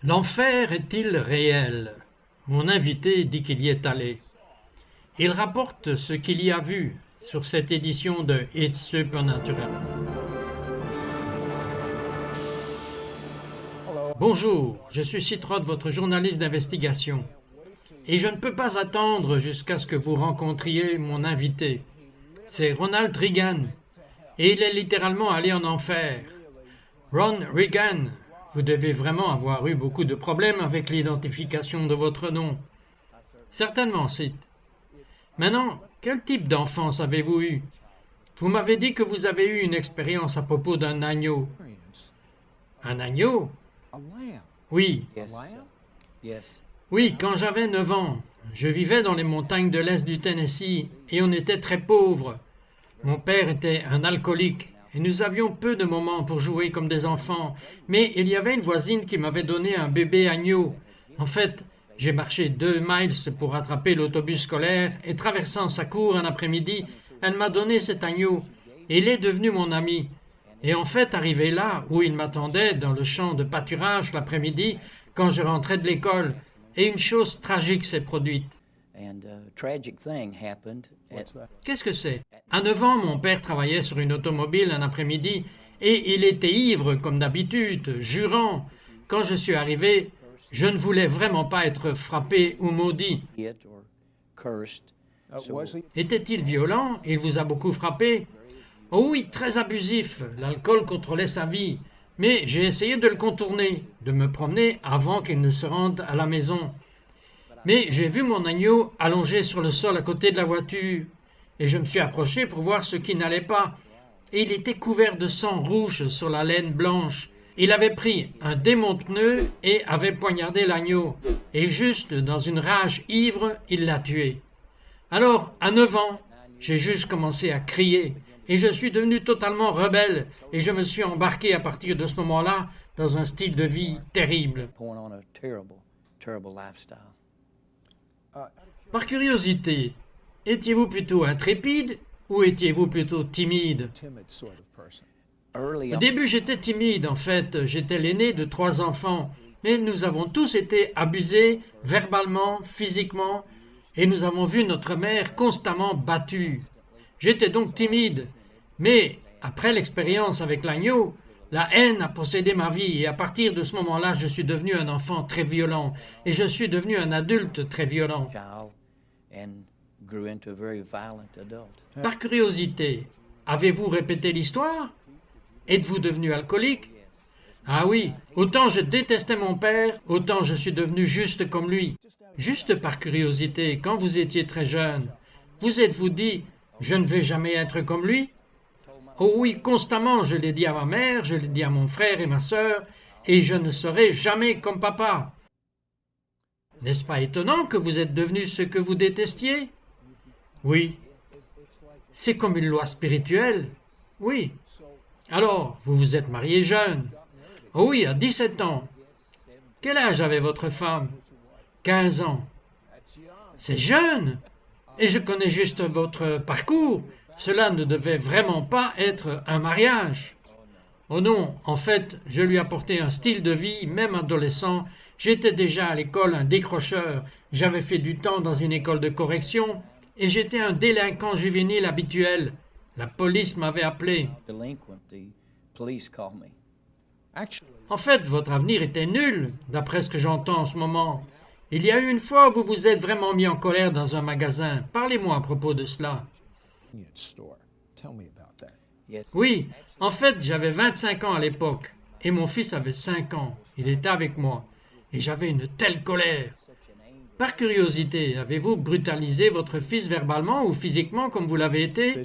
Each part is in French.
L'enfer est-il réel? Mon invité dit qu'il y est allé. Il rapporte ce qu'il y a vu sur cette édition de It's Supernatural. Bonjour, je suis Citrode, votre journaliste d'investigation. Et je ne peux pas attendre jusqu'à ce que vous rencontriez mon invité. C'est Ronald Reagan. Et il est littéralement allé en enfer. Ron Reagan, vous devez vraiment avoir eu beaucoup de problèmes avec l'identification de votre nom. Certainement, Sid. Maintenant, quel type d'enfance avez-vous eu? Vous m'avez dit que vous avez eu une expérience à propos d'un agneau. Un agneau? Oui. Oui, quand j'avais 9 ans, je vivais dans les montagnes de l'Est du Tennessee et on était très pauvres. Mon père était un alcoolique et nous avions peu de moments pour jouer comme des enfants, mais il y avait une voisine qui m'avait donné un bébé agneau. En fait, j'ai marché 2 miles pour attraper l'autobus scolaire et traversant sa cour un après-midi, elle m'a donné cet agneau et il est devenu mon ami. Et en fait, arrivé là où il m'attendait dans le champ de pâturage l'après-midi, quand je rentrais de l'école, et une chose tragique s'est produite. Qu'est-ce que c'est? À 9 ans, mon père travaillait sur une automobile un après-midi et il était ivre comme d'habitude, jurant. Quand je suis arrivé, je ne voulais vraiment pas être frappé ou maudit. Était-il violent? Il vous a beaucoup frappé? Oh oui, très abusif. L'alcool contrôlait sa vie. Mais j'ai essayé de le contourner, de me promener avant qu'il ne se rende à la maison. Mais j'ai vu mon agneau allongé sur le sol à côté de la voiture, et je me suis approché pour voir ce qui n'allait pas. Et il était couvert de sang rouge sur la laine blanche. Il avait pris un démonte-pneu et avait poignardé l'agneau. Et juste dans une rage ivre, il l'a tué. Alors, à 9 ans, j'ai juste commencé à crier. Et je suis devenu totalement rebelle. Et je me suis embarqué à partir de ce moment-là dans un style de vie terrible. Par curiosité, étiez-vous plutôt intrépide ou étiez-vous plutôt timide? Au début, j'étais timide, en fait. J'étais l'aîné de 3 enfants. Mais nous avons tous été abusés, verbalement, physiquement, et nous avons vu notre mère constamment battue. J'étais donc timide. Mais, après l'expérience avec l'agneau, la haine a possédé ma vie et à partir de ce moment-là, je suis devenu un enfant très violent et je suis devenu un adulte très violent. Par curiosité, avez-vous répété l'histoire? Êtes-vous devenu alcoolique? Ah oui, autant je détestais mon père, autant je suis devenu juste comme lui. Juste par curiosité, quand vous étiez très jeune, vous êtes-vous dit, je ne vais jamais être comme lui? Oh oui, constamment, je l'ai dit à ma mère, je l'ai dit à mon frère et ma sœur, et je ne serai jamais comme papa. N'est-ce pas étonnant que vous êtes devenu ce que vous détestiez? Oui. C'est comme une loi spirituelle? Oui. Alors, vous vous êtes marié jeune? Oh oui, à 17 ans. Quel âge avait votre femme? 15 ans. C'est jeune. Et je connais juste votre parcours. Cela ne devait vraiment pas être un mariage. Oh non, en fait, je lui apportais un style de vie, même adolescent. J'étais déjà à l'école un décrocheur. J'avais fait du temps dans une école de correction et j'étais un délinquant juvénile habituel. La police m'avait appelé. En fait, votre avenir était nul, d'après ce que j'entends en ce moment. Il y a eu une fois où vous vous êtes vraiment mis en colère dans un magasin. Parlez-moi à propos de cela. Oui, en fait, j'avais 25 ans à l'époque et mon fils avait 5 ans. Il était avec moi et j'avais une telle colère. Par curiosité, avez-vous brutalisé votre fils verbalement ou physiquement comme vous l'avez été?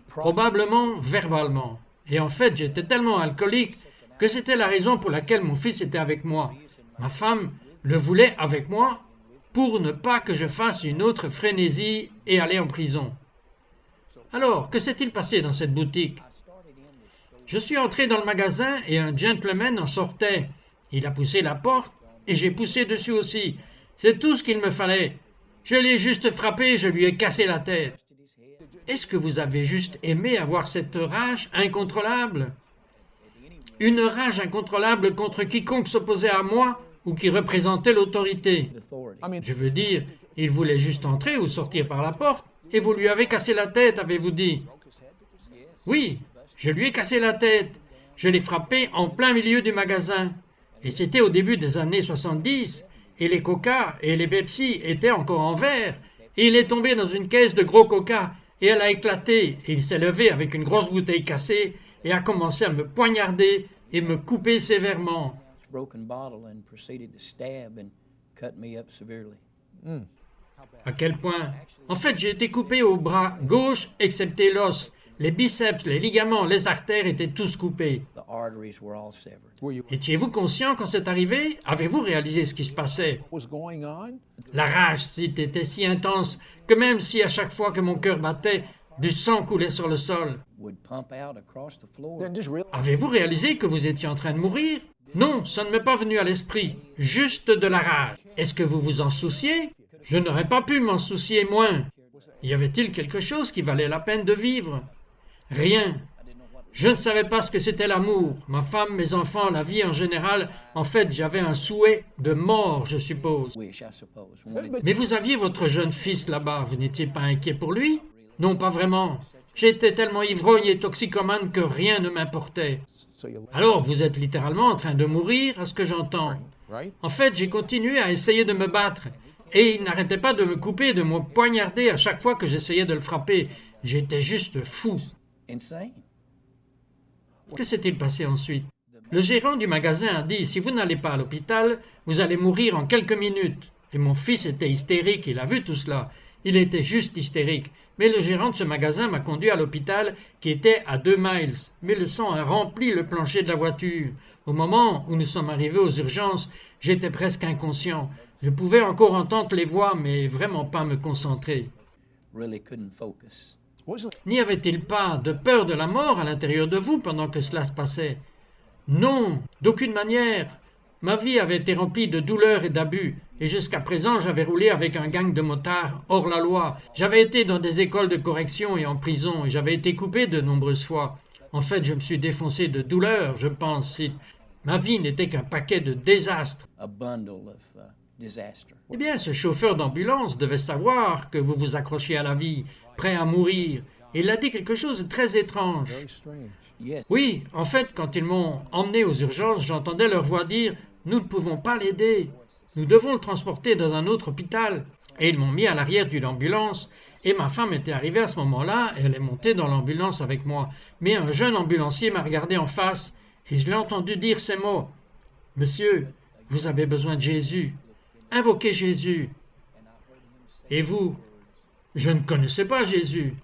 Probablement verbalement. Et en fait, j'étais tellement alcoolique que c'était la raison pour laquelle mon fils était avec moi. Ma femme le voulait avec moi pour ne pas que je fasse une autre frénésie et aller en prison. Alors, que s'est-il passé dans cette boutique? Je suis entré dans le magasin et un gentleman en sortait. Il a poussé la porte et j'ai poussé dessus aussi. C'est tout ce qu'il me fallait. Je l'ai juste frappé et je lui ai cassé la tête. Est-ce que vous avez juste aimé avoir cette rage incontrôlable? une rage incontrôlable contre quiconque s'opposait à moi ou qui représentait l'autorité. Je veux dire, il voulait juste entrer ou sortir par la porte, et vous lui avez cassé la tête, avez-vous dit? Oui, je lui ai cassé la tête. Je l'ai frappé en plein milieu du magasin. Et c'était au début des années 70, et les Coca et les Pepsi étaient encore en verre, et il est tombé dans une caisse de gros Coca, et elle a éclaté, et il s'est levé avec une grosse bouteille cassée, et a commencé à me poignarder et me couper sévèrement. À quel point? En fait, j'ai été coupé au bras gauche, excepté l'os. Les biceps, les ligaments, les artères étaient tous coupés. Étiez-vous conscient quand c'est arrivé? Avez-vous réalisé ce qui se passait? La rage était si intense que même si à chaque fois que mon cœur battait, du sang coulait sur le sol. Avez-vous réalisé que vous étiez en train de mourir? Non, ça ne m'est pas venu à l'esprit. Juste de la rage. Est-ce que vous vous en souciez? Je n'aurais pas pu m'en soucier moins. Y avait-il quelque chose qui valait la peine de vivre? Rien. Je ne savais pas ce que c'était l'amour, ma femme, mes enfants, la vie en général. En fait, j'avais un souhait de mort, je suppose. Mais vous aviez votre jeune fils là-bas, vous n'étiez pas inquiet pour lui? Non, pas vraiment. J'étais tellement ivrogne et toxicomane que rien ne m'importait. Alors, vous êtes littéralement en train de mourir, à ce que j'entends. En fait, j'ai continué à essayer de me battre. Et il n'arrêtait pas de me couper et de me poignarder à chaque fois que j'essayais de le frapper. J'étais juste fou. Que s'est-il passé ensuite? Le gérant du magasin a dit « Si vous n'allez pas à l'hôpital, vous allez mourir en quelques minutes. » Et mon fils était hystérique, il a vu tout cela. Il était juste hystérique. Mais le gérant de ce magasin m'a conduit à l'hôpital qui était à 2 miles. Mais le sang a rempli le plancher de la voiture. Au moment où nous sommes arrivés aux urgences, j'étais presque inconscient. Je pouvais encore entendre les voix, mais vraiment pas me concentrer. N'y avait-il pas de peur de la mort à l'intérieur de vous pendant que cela se passait? Non, d'aucune manière. Ma vie avait été remplie de douleurs et d'abus, et jusqu'à présent j'avais roulé avec un gang de motards hors la loi. J'avais été dans des écoles de correction et en prison, et j'avais été coupé de nombreuses fois. En fait, je me suis défoncé de douleur, je pense. Ma vie n'était qu'un paquet de désastres. Eh bien, ce chauffeur d'ambulance devait savoir que vous vous accrochiez à la vie, prêt à mourir. Et il a dit quelque chose de très étrange. Oui, en fait, quand ils m'ont emmené aux urgences, j'entendais leur voix dire « Nous ne pouvons pas l'aider. Nous devons le transporter dans un autre hôpital. » Et ils m'ont mis à l'arrière d'une ambulance. Et ma femme était arrivée à ce moment-là et elle est montée dans l'ambulance avec moi. Mais un jeune ambulancier m'a regardé en face et je l'ai entendu dire ces mots. « Monsieur, vous avez besoin de Jésus. Invoquez Jésus. » Et vous? Je ne connaissais pas Jésus.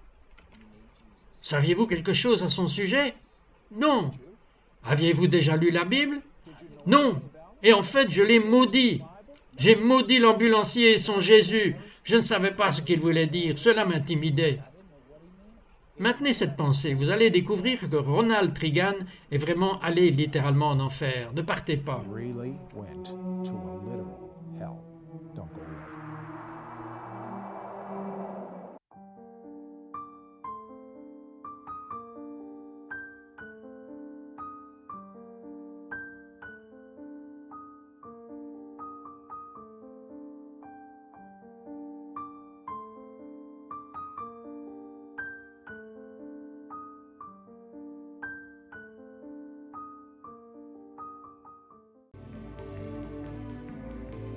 Saviez-vous quelque chose à son sujet? Non. Aviez-vous déjà lu la Bible? Non. Et en fait, je l'ai maudit. J'ai maudit l'ambulancier et son Jésus. Je ne savais pas ce qu'il voulait dire. Cela m'intimidait. Maintenez cette pensée. Vous allez découvrir que Ronald Reagan est vraiment allé littéralement en enfer. Ne partez pas.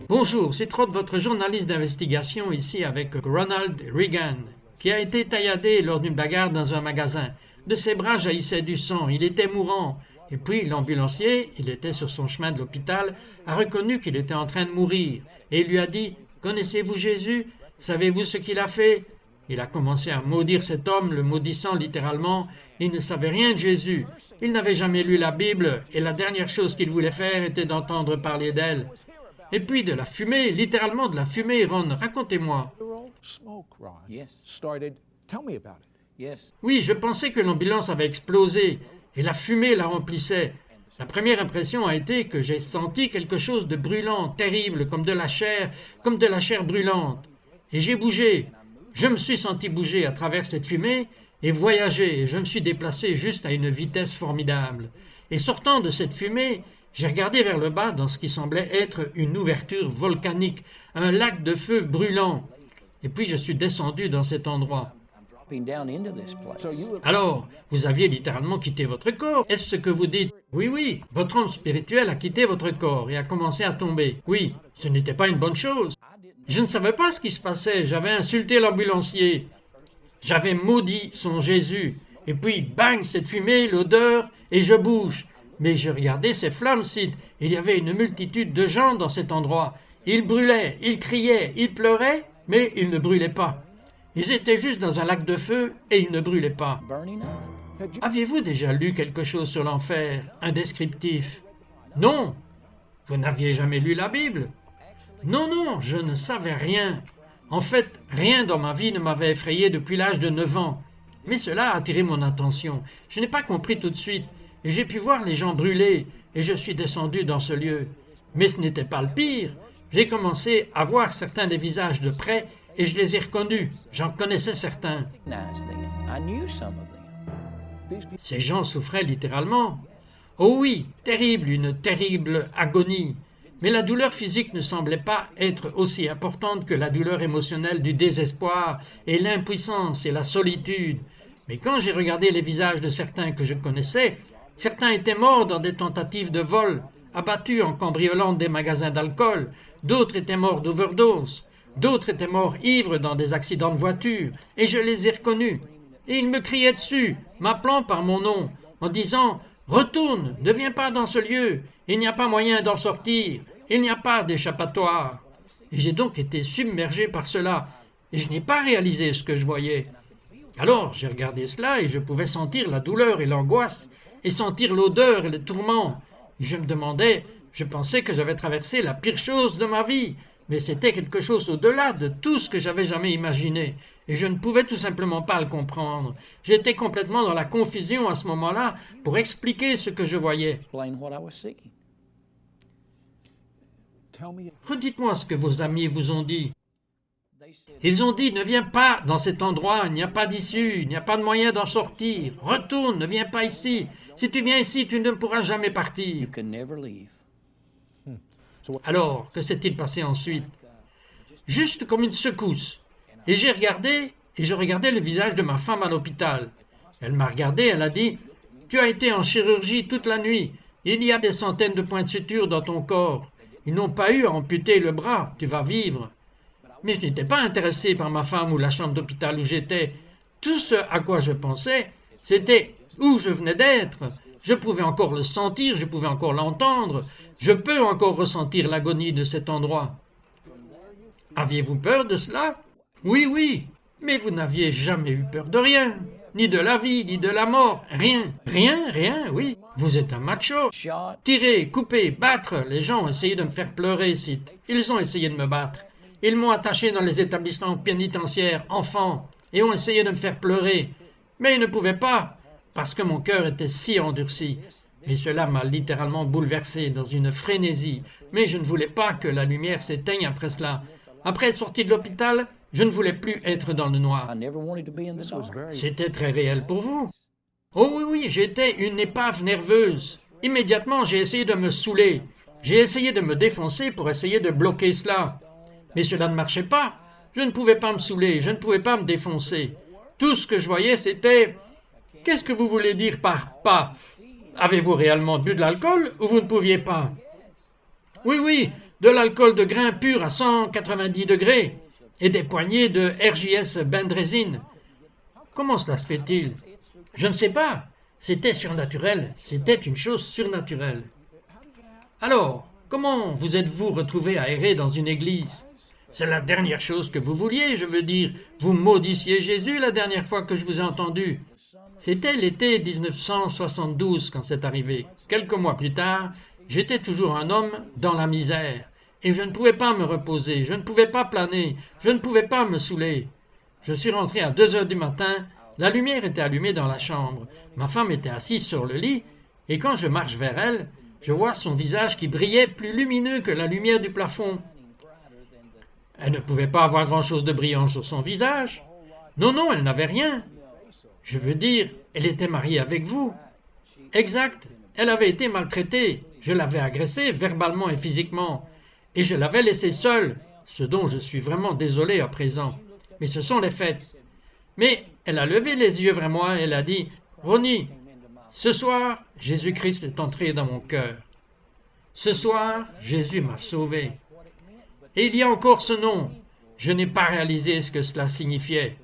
Bonjour, c'est Trott, votre journaliste d'investigation, ici avec Ronald Reagan, qui a été tailladé lors d'une bagarre dans un magasin. De ses bras jaillissait du sang, il était mourant. Et puis l'ambulancier, il était sur son chemin de l'hôpital, a reconnu qu'il était en train de mourir. Et il lui a dit « Connaissez-vous Jésus? Savez-vous ce qu'il a fait ?» Il a commencé à maudire cet homme, le maudissant littéralement. Il ne savait rien de Jésus. Il n'avait jamais lu la Bible, et la dernière chose qu'il voulait faire était d'entendre parler d'elle. Et puis de la fumée, littéralement de la fumée, Ron, racontez-moi. Oui, je pensais que l'ambulance avait explosé, et la fumée la remplissait. La première impression a été que j'ai senti quelque chose de brûlant, terrible, comme de la chair brûlante. Et j'ai bougé. Je me suis senti bouger à travers cette fumée, et voyagé, et je me suis déplacé juste à une vitesse formidable. Et sortant de cette fumée, j'ai regardé vers le bas dans ce qui semblait être une ouverture volcanique, un lac de feu brûlant. Et puis je suis descendu dans cet endroit. Alors, vous aviez littéralement quitté votre corps. Est-ce ce que vous dites? Oui, oui, votre homme spirituel a quitté votre corps et a commencé à tomber. Oui, ce n'était pas une bonne chose. Je ne savais pas ce qui se passait. J'avais insulté l'ambulancier. J'avais maudit son Jésus. Et puis, bang, cette fumée, l'odeur, et je bouge. Mais je regardais ces flammes, Sid. Il y avait une multitude de gens dans cet endroit. Ils brûlaient, ils criaient, ils pleuraient, mais ils ne brûlaient pas. Ils étaient juste dans un lac de feu et ils ne brûlaient pas. Aviez-vous déjà lu quelque chose sur l'enfer, un descriptif? Non. Vous n'aviez jamais lu la Bible? Non, non, je ne savais rien. En fait, rien dans ma vie ne m'avait effrayé depuis l'âge de 9 ans. Mais cela a attiré mon attention. Je n'ai pas compris tout de suite. Et j'ai pu voir les gens brûler, et je suis descendu dans ce lieu. Mais ce n'était pas le pire. J'ai commencé à voir certains des visages de près, et je les ai reconnus. J'en connaissais certains. Ces gens souffraient littéralement. Oh oui, terrible, une terrible agonie. Mais la douleur physique ne semblait pas être aussi importante que la douleur émotionnelle du désespoir et l'impuissance et la solitude. Mais quand j'ai regardé les visages de certains que je connaissais, certains étaient morts dans des tentatives de vol, abattus en cambriolant des magasins d'alcool, d'autres étaient morts d'overdose, d'autres étaient morts ivres dans des accidents de voiture, et je les ai reconnus. Et ils me criaient dessus, m'appelant par mon nom, en disant « Retourne, ne viens pas dans ce lieu, il n'y a pas moyen d'en sortir, il n'y a pas d'échappatoire. » Et j'ai donc été submergé par cela, et je n'ai pas réalisé ce que je voyais. Alors j'ai regardé cela, et je pouvais sentir la douleur et l'angoisse, et sentir l'odeur et le tourment. Et je me demandais, je pensais que j'avais traversé la pire chose de ma vie, mais c'était quelque chose au-delà de tout ce que j'avais jamais imaginé, et je ne pouvais tout simplement pas le comprendre. J'étais complètement dans la confusion à ce moment-là pour expliquer ce que je voyais. Redites-moi ce que vos amis vous ont dit. Ils ont dit, ne viens pas dans cet endroit, il n'y a pas d'issue, il n'y a pas de moyen d'en sortir. Retourne, ne viens pas ici. Si tu viens ici, tu ne pourras jamais partir. Alors, que s'est-il passé ensuite? Juste comme une secousse. Et j'ai regardé, et je regardais le visage de ma femme à l'hôpital. Elle m'a regardé, elle a dit, « Tu as été en chirurgie toute la nuit. Il y a des centaines de points de suture dans ton corps. Ils n'ont pas eu à amputer le bras, tu vas vivre. » Mais je n'étais pas intéressé par ma femme ou la chambre d'hôpital où j'étais. Tout ce à quoi je pensais, c'était où je venais d'être. Je pouvais encore le sentir, je pouvais encore l'entendre. Je peux encore ressentir l'agonie de cet endroit. Aviez-vous peur de cela? Oui, oui, mais vous n'aviez jamais eu peur de rien. Ni de la vie, ni de la mort. Rien, rien, rien, oui. Vous êtes un macho. Tirer, couper, battre. Les gens ont essayé de me faire pleurer, Sid. Ils ont essayé de me battre. Ils m'ont attaché dans les établissements pénitentiaires, enfant, et ont essayé de me faire pleurer. Mais ils ne pouvaient pas, parce que mon cœur était si endurci. Et cela m'a littéralement bouleversé dans une frénésie. Mais je ne voulais pas que la lumière s'éteigne après cela. Après être sorti de l'hôpital, je ne voulais plus être dans le noir. C'était très réel pour vous. Oh oui, oui, j'étais une épave nerveuse. Immédiatement, j'ai essayé de me saouler. J'ai essayé de me défoncer pour essayer de bloquer cela. Mais cela ne marchait pas. Je ne pouvais pas me saouler, je ne pouvais pas me défoncer. Tout ce que je voyais, c'était... Qu'est-ce que vous voulez dire par « pas » ? Avez-vous réellement bu de l'alcool ou vous ne pouviez pas? Oui, oui, de l'alcool de grain pur à 190 degrés et des poignées de RJS bendrésine. Comment cela se fait-il? Je ne sais pas. C'était surnaturel. C'était une chose surnaturelle. Alors, comment vous êtes-vous retrouvé à errer dans une église? C'est la dernière chose que vous vouliez, je veux dire. Vous maudissiez Jésus la dernière fois que je vous ai entendu. C'était l'été 1972 quand c'est arrivé. Quelques mois plus tard, j'étais toujours un homme dans la misère. Et je ne pouvais pas me reposer, je ne pouvais pas planer, je ne pouvais pas me saouler. Je suis rentré à 2 heures du matin, la lumière était allumée dans la chambre. Ma femme était assise sur le lit, et quand je marche vers elle, je vois son visage qui brillait plus lumineux que la lumière du plafond. Elle ne pouvait pas avoir grand-chose de brillant sur son visage. Non, non, elle n'avait rien. Je veux dire, elle était mariée avec vous. Exact, elle avait été maltraitée. Je l'avais agressée verbalement et physiquement. Et je l'avais laissée seule, ce dont je suis vraiment désolé à présent. Mais ce sont les faits. Mais elle a levé les yeux vers moi et elle a dit, « Ronnie, ce soir, Jésus-Christ est entré dans mon cœur. Ce soir, Jésus m'a sauvé. Et il y a encore ce nom. Je n'ai pas réalisé ce que cela signifiait.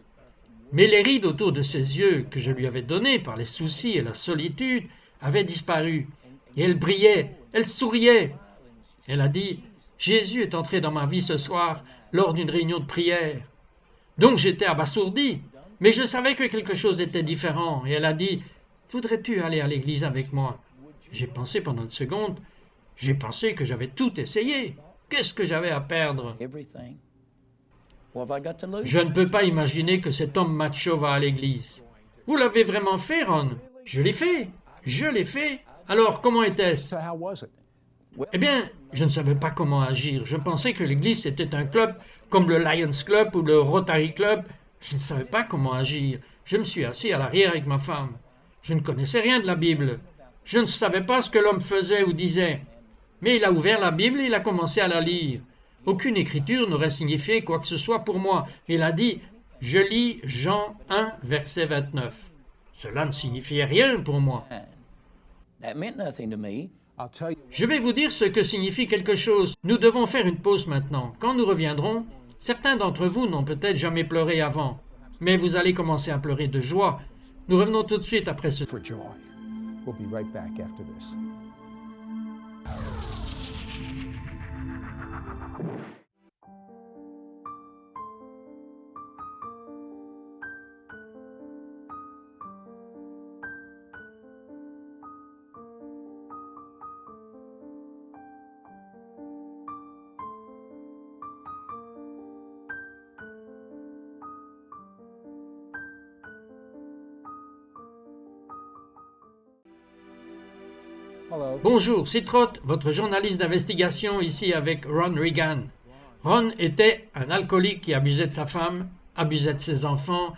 Mais les rides autour de ses yeux que je lui avais donnés par les soucis et la solitude avaient disparu. Et elle brillait, elle souriait. Elle a dit, « Jésus est entré dans ma vie ce soir lors d'une réunion de prière. » Donc j'étais abasourdi, mais je savais que quelque chose était différent. Et elle a dit, « Voudrais-tu aller à l'église avec moi ?» J'ai pensé pendant une seconde, j'ai pensé que j'avais tout essayé. Qu'est-ce que j'avais à perdre? Je ne peux pas imaginer que cet homme macho va à l'église. Vous l'avez vraiment fait, Ron? Je l'ai fait. Je l'ai fait. Alors, comment était-ce? Eh bien, je ne savais pas comment agir. Je pensais que l'église c'était un club comme le Lions Club ou le Rotary Club. Je ne savais pas comment agir. Je me suis assis à l'arrière avec ma femme. Je ne connaissais rien de la Bible. Je ne savais pas ce que l'homme faisait ou disait. Mais il a ouvert la Bible et il a commencé à la lire. Aucune écriture n'aurait signifié quoi que ce soit pour moi. Il a dit « Je lis Jean 1, verset 29 ». Cela ne signifiait rien pour moi. Je vais vous dire ce que signifie quelque chose. Nous devons faire une pause maintenant. Quand nous reviendrons, certains d'entre vous n'ont peut-être jamais pleuré avant, mais vous allez commencer à pleurer de joie. Nous revenons tout de suite après ce... Bonjour, c'est Trott, votre journaliste d'investigation ici avec Ron Reagan. Ron était un alcoolique qui abusait de sa femme, abusait de ses enfants,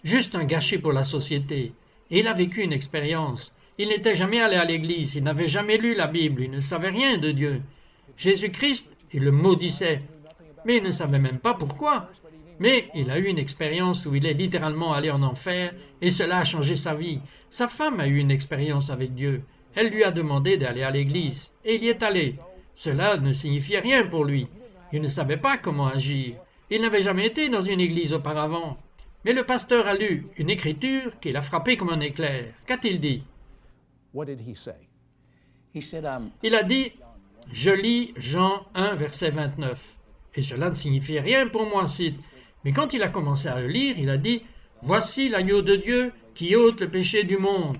juste un gâchis pour la société. Et il a vécu une expérience. Il n'était jamais allé à l'église, il n'avait jamais lu la Bible, il ne savait rien de Dieu. Jésus-Christ, il le maudissait, mais il ne savait même pas pourquoi. Mais il a eu une expérience où il est littéralement allé en enfer et cela a changé sa vie. Sa femme a eu une expérience avec Dieu. Elle lui a demandé d'aller à l'église, et il y est allé. Cela ne signifiait rien pour lui. Il ne savait pas comment agir. Il n'avait jamais été dans une église auparavant. Mais le pasteur a lu une écriture qui l'a frappé comme un éclair. Qu'a-t-il dit? Il a dit « Je lis Jean 1, verset 29 ». Et cela ne signifiait rien pour moi, Sid. Mais quand il a commencé à le lire, il a dit « Voici l'agneau de Dieu qui ôte le péché du monde ».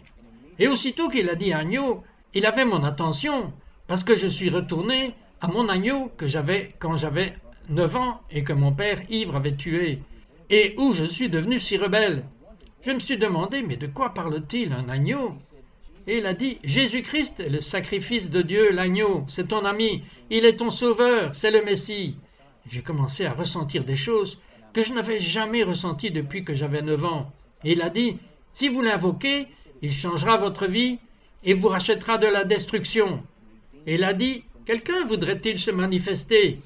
Et aussitôt qu'il a dit agneau, il avait mon attention, parce que je suis retourné à mon agneau que j'avais quand j'avais 9 ans et que mon père ivre avait tué, et où je suis devenu si rebelle. Je me suis demandé, mais de quoi parle-t-il, un agneau? Et il a dit, Jésus-Christ est le sacrifice de Dieu, l'agneau, c'est ton ami, il est ton sauveur, c'est le Messie. J'ai commencé à ressentir des choses que je n'avais jamais ressenties depuis que j'avais 9 ans. Et il a dit, si vous l'invoquez, il changera votre vie et vous rachètera de la destruction. Et il a dit, quelqu'un voudrait-il se manifester?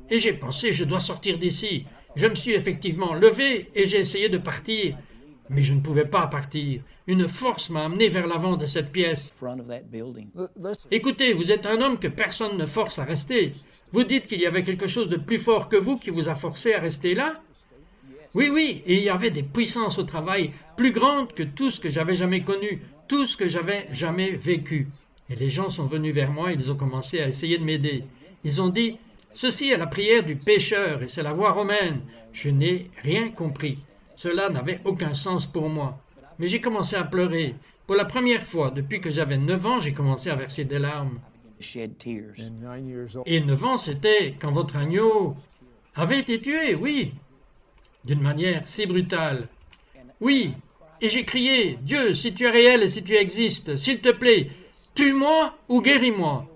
Et j'ai pensé, je dois sortir d'ici. Je me suis effectivement levé et j'ai essayé de partir. Mais je ne pouvais pas partir. Une force m'a amené vers l'avant de cette pièce. Écoutez, vous êtes un homme que personne ne force à rester. Vous dites qu'il y avait quelque chose de plus fort que vous qui vous a forcé à rester là? Oui, et il y avait des puissances au travail plus grandes que tout ce que j'avais jamais connu, tout ce que j'avais jamais vécu. Et les gens sont venus vers moi et ils ont commencé à essayer de m'aider. Ils ont dit, ceci est la prière du pécheur et c'est la voie romaine. Je n'ai rien compris. Cela n'avait aucun sens pour moi. Mais j'ai commencé à pleurer. Pour la première fois, depuis que j'avais 9 ans, j'ai commencé à verser des larmes. Et 9 ans, c'était quand votre agneau avait été tué, oui. D'une manière si brutale. Oui, et j'ai crié, Dieu, si tu es réel et si tu existes, s'il te plaît, tue-moi ou guéris-moi.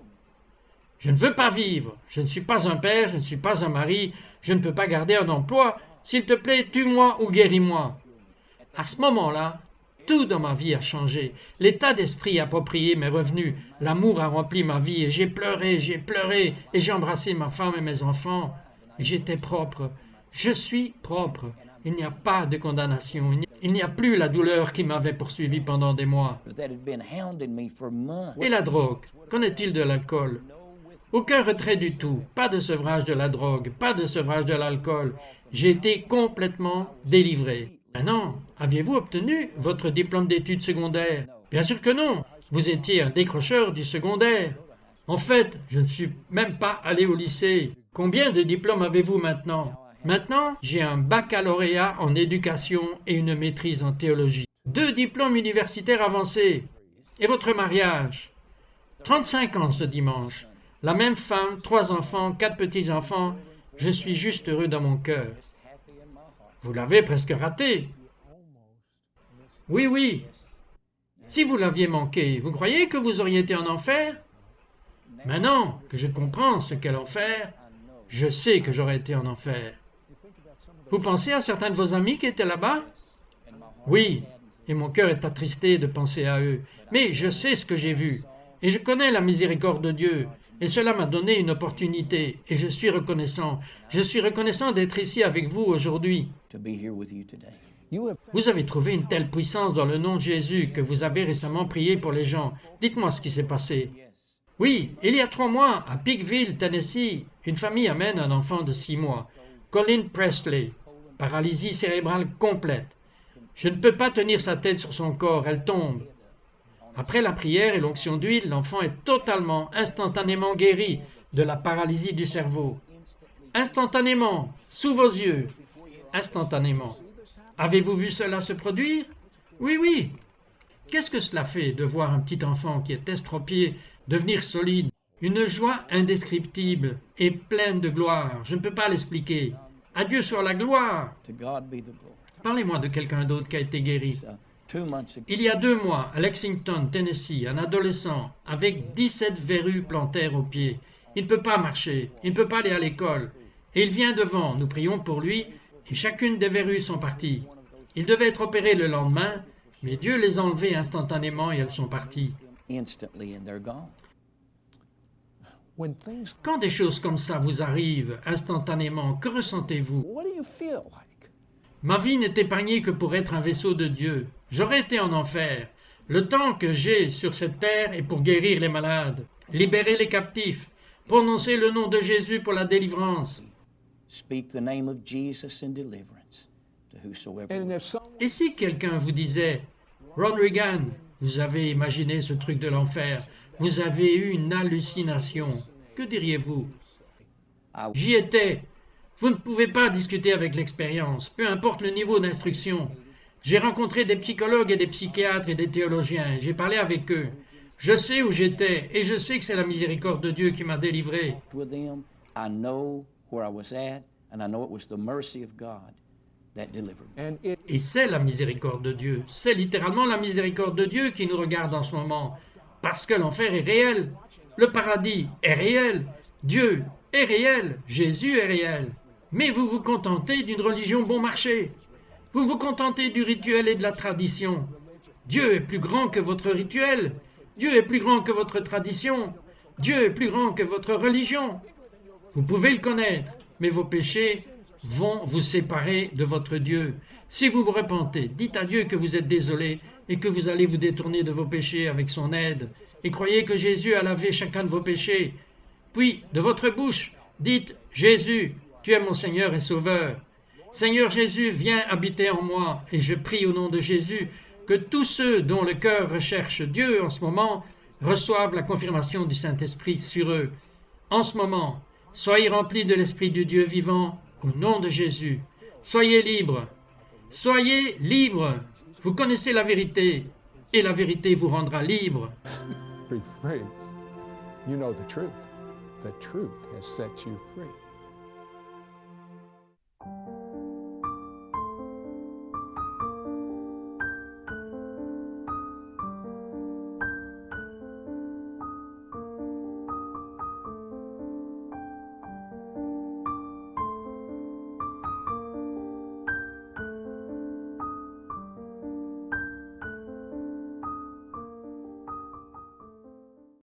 Je ne veux pas vivre, je ne suis pas un père, je ne suis pas un mari, je ne peux pas garder un emploi, s'il te plaît, tue-moi ou guéris-moi. À ce moment-là, Tout dans ma vie a changé. L'état d'esprit approprié m'est revenu. L'amour a rempli ma vie et j'ai pleuré, et j'ai embrassé ma femme et mes enfants. Et j'étais propre. Je suis propre. Il n'y a pas de condamnation. Il n'y a plus la douleur qui m'avait poursuivi pendant des mois. Et la drogue? Qu'en est-il de l'alcool? Aucun retrait du tout. Pas de sevrage de la drogue, pas de sevrage de l'alcool. J'ai été complètement délivré. Maintenant, aviez-vous obtenu votre diplôme d'études secondaires? Bien sûr que non. Vous étiez un décrocheur du secondaire. En fait, je ne suis même pas allé au lycée. Combien de diplômes avez-vous maintenant? Maintenant, j'ai un baccalauréat en éducation et une maîtrise en théologie. 2 diplômes universitaires avancés. Et votre mariage? 35 ans ce dimanche. La même femme, 3 enfants, 4 petits-enfants. Je suis juste heureux dans mon cœur. Vous l'avez presque raté. Oui, oui. Si vous l'aviez manqué, vous croyez que vous auriez été en enfer? Maintenant que je comprends ce qu'est l'enfer, je sais que j'aurais été en enfer. Vous pensez à certains de vos amis qui étaient là-bas? Oui, et mon cœur est attristé de penser à eux. Mais je sais ce que j'ai vu, et je connais la miséricorde de Dieu, et cela m'a donné une opportunité, et je suis reconnaissant. Je suis reconnaissant d'être ici avec vous aujourd'hui. Vous avez trouvé une telle puissance dans le nom de Jésus que vous avez récemment prié pour les gens. Dites-moi ce qui s'est passé. Oui, il y a 3 mois, à Peakville, Tennessee, une famille amène un enfant de 6 mois, Colin Presley, paralysie cérébrale complète. Je ne peux pas tenir sa tête sur son corps, elle tombe. Après la prière et l'onction d'huile, l'enfant est totalement, instantanément guéri de la paralysie du cerveau. Instantanément, sous vos yeux, instantanément. Avez-vous vu cela se produire? Oui, oui. Qu'est-ce que cela fait de voir un petit enfant qui est estropié devenir solide? Une joie indescriptible et pleine de gloire. Je ne peux pas l'expliquer. À Dieu soit la gloire. Parlez-moi de quelqu'un d'autre qui a été guéri. Il y a 2 mois, à Lexington, Tennessee, un adolescent avec 17 verrues plantaires aux pieds. Il ne peut pas marcher, il ne peut pas aller à l'école. Et il vient devant, nous prions pour lui, et chacune des verrues sont parties. Il devait être opéré le lendemain, mais Dieu les a enlevées instantanément et elles sont parties. Quand des choses comme ça vous arrivent instantanément, que ressentez-vous? Ma vie n'est épargnée que pour être un vaisseau de Dieu. J'aurais été en enfer. Le temps que j'ai sur cette terre est pour guérir les malades, libérer les captifs, prononcer le nom de Jésus pour la délivrance. Et si quelqu'un vous disait, Ron Reagan, vous avez imaginé ce truc de l'enfer, vous avez eu une hallucination, que diriez-vous? J'y étais. Vous ne pouvez pas discuter avec l'expérience, peu importe le niveau d'instruction. J'ai rencontré des psychologues et des psychiatres et des théologiens, j'ai parlé avec eux. Je sais où j'étais et je sais que c'est la miséricorde de Dieu qui m'a délivré. Et c'est la miséricorde de Dieu, c'est littéralement la miséricorde de Dieu qui nous regarde en ce moment, parce que l'enfer est réel, le paradis est réel, Dieu est réel, Jésus est réel. Mais vous vous contentez d'une religion bon marché. Vous vous contentez du rituel et de la tradition. Dieu est plus grand que votre rituel. Dieu est plus grand que votre tradition. Dieu est plus grand que votre religion. Vous pouvez le connaître, mais vos péchés vont vous séparer de votre Dieu. Si vous vous repentez, dites à Dieu que vous êtes désolé et que vous allez vous détourner de vos péchés avec son aide. Et croyez que Jésus a lavé chacun de vos péchés. Puis, de votre bouche, dites « Jésus, tu es mon Seigneur et Sauveur. Seigneur Jésus, viens habiter en moi, et je prie au nom de Jésus que tous ceux dont le cœur recherche Dieu en ce moment reçoivent la confirmation du Saint-Esprit sur eux. En ce moment, soyez remplis de l'Esprit du Dieu vivant, au nom de Jésus. Soyez libres. Soyez libres. Vous connaissez la vérité, et la vérité vous rendra libre. Be free. You know the truth. The truth has set you free.